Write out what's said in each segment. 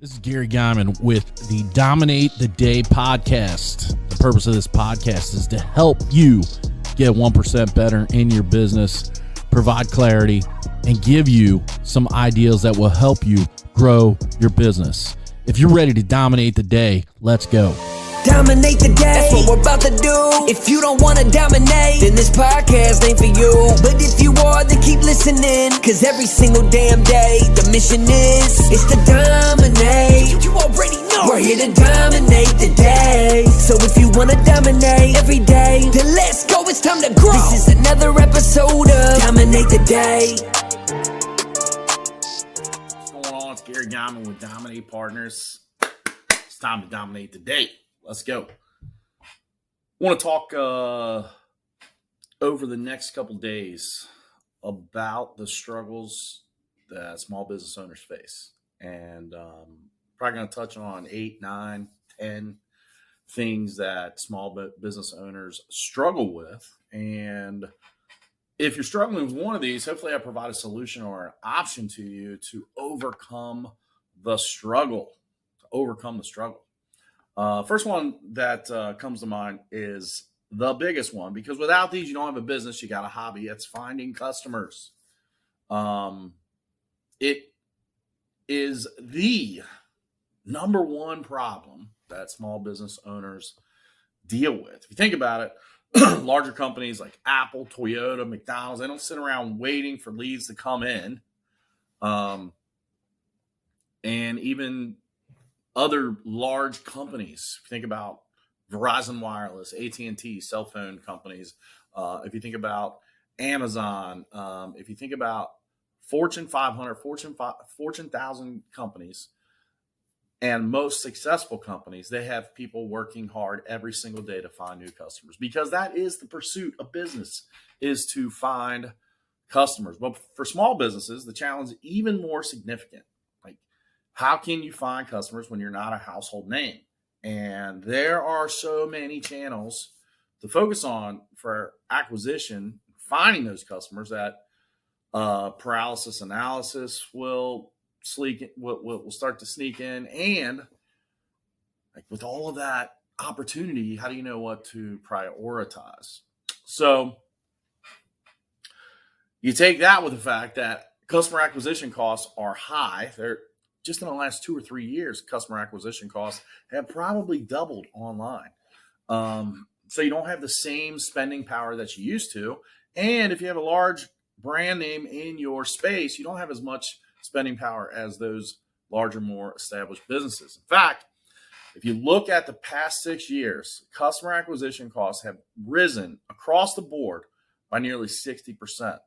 This is Gary Guyman with the Dominate the Day podcast. The purpose of this podcast is to help you get 1% better in your business, provide clarity, and give you some ideas that will help you grow your business. If you're ready to dominate the day, let's go. Dominate the day, that's what we're about to do. If you don't want to dominate, then this podcast ain't for you. But if you are, then keep listening, cause every single damn day, the mission is to dominate. You already know we're here to dominate the day. So if you want to dominate every day, then let's go, it's time to grow. This is another episode of Dominate the Day. What's going on? It's Gary Guyman with Dominate Partners. It's time to dominate the day. Let's go. I want to talk over the next couple days about the struggles that small business owners face. And probably going to touch on 8, 9, 10 things that small business owners struggle with. And if you're struggling with one of these, hopefully I provide a solution or an option to you to overcome the struggle. First one that comes to mind is the biggest one, because without these, you don't have a business, you got a hobby. It's finding customers. It is the number one problem that small business owners deal with. If you think about it, larger companies like Apple, Toyota, McDonald's, they don't sit around waiting for leads to come in. And even other large companies, if you think about Verizon Wireless, AT&T, cell phone companies, if you think about Amazon, if you think about Fortune 500, Fortune 1000 companies, and most successful companies, they have people working hard every single day to find new customers, because that is the pursuit of business, is to find customers. But for small businesses, the challenge is even more significant. How can you find customers when you're not a household name? And there are so many channels to focus on for acquisition, finding those customers, that paralysis analysis will start to sneak in. And with all of that opportunity, how do you know what to prioritize? So you take that with the fact that customer acquisition costs are high. They're just in the last 2 or 3 years, customer acquisition costs have probably doubled online. So you don't have the same spending power that you used to. And if you have a large brand name in your space, you don't have as much spending power as those larger, more established businesses. In fact, if you look at the past 6 years, customer acquisition costs have risen across the board by nearly 60%.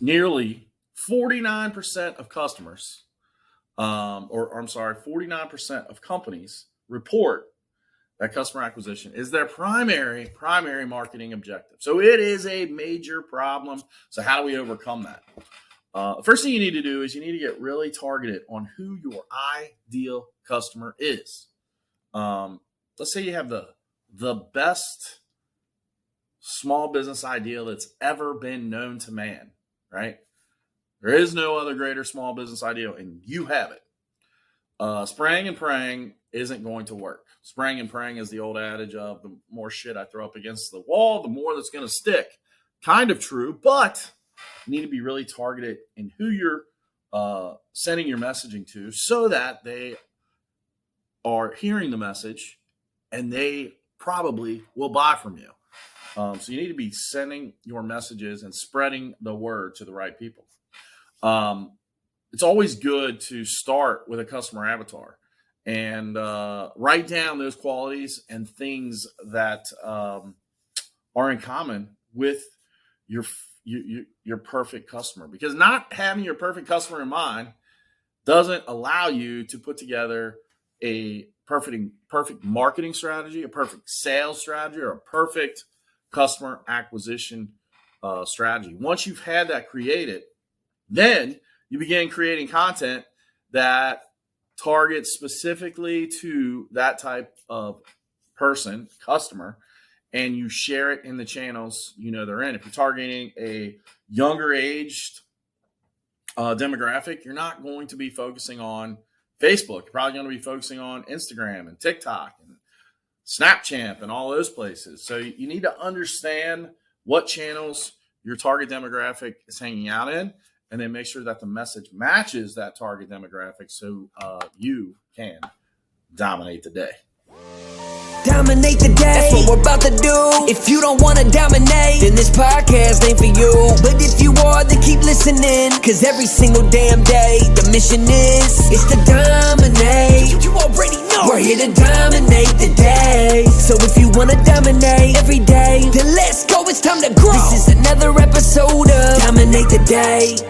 Nearly 49% of customers, 49% of companies report that customer acquisition is their primary marketing objective. So it is a major problem. So how do we overcome that? First thing you need to do is you need to get really targeted on who your ideal customer is. Let's say you have the best small business idea that's ever been known to man, right? There is no other greater small business ideal, and you have it. Spraying and praying isn't going to work. Spraying and praying is the old adage of the more shit I throw up against the wall, the more that's going to stick. Kind of true, but you need to be really targeted in who you're sending your messaging to, so that they are hearing the message and they probably will buy from you. So you need to be sending your messages and spreading the word to the right people. It's always good to start with a customer avatar and write down those qualities and things that are in common with your perfect customer, because not having your perfect customer in mind doesn't allow you to put together a perfect marketing strategy, a perfect sales strategy, or a perfect customer acquisition strategy. Once you've had that created, then you begin creating content that targets specifically to that type of person, customer, and you share it in the channels they're in. If you're targeting a younger aged demographic, you're not going to be focusing on Facebook. You're probably going to be focusing on Instagram and TikTok and Snapchat and all those places. So you need to understand what channels your target demographic is hanging out in, and then make sure that the message matches that target demographic so you can dominate the day. Dominate the day, that's what we're about to do. If you don't wanna dominate, then this podcast ain't for you. But if you are, then keep listening, cause every single damn day, the mission is to dominate. You already know we're here to dominate the day. So if you wanna dominate every day, then let's go, it's time to grow. This is another episode of Dominate the Day.